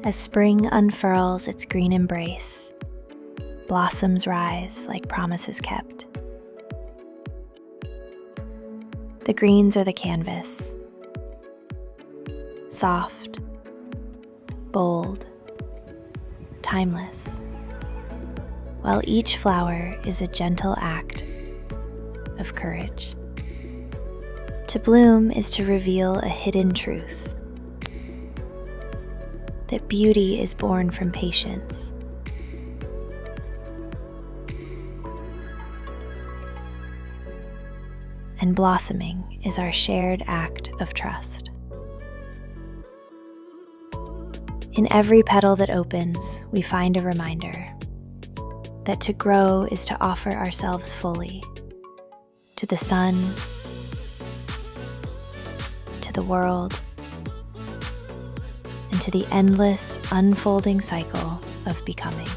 As spring unfurls its green embrace, blossoms rise like promises kept. The greens are the canvas, soft, bold, timeless, while each flower is a gentle act of courage. To bloom is to reveal a hidden truth, that beauty is born from patience. And blossoming is our shared act of trust. In every petal that opens, we find a reminder that to grow is to offer ourselves fully to the sun, to the world, and to the endless, unfolding cycle of becoming.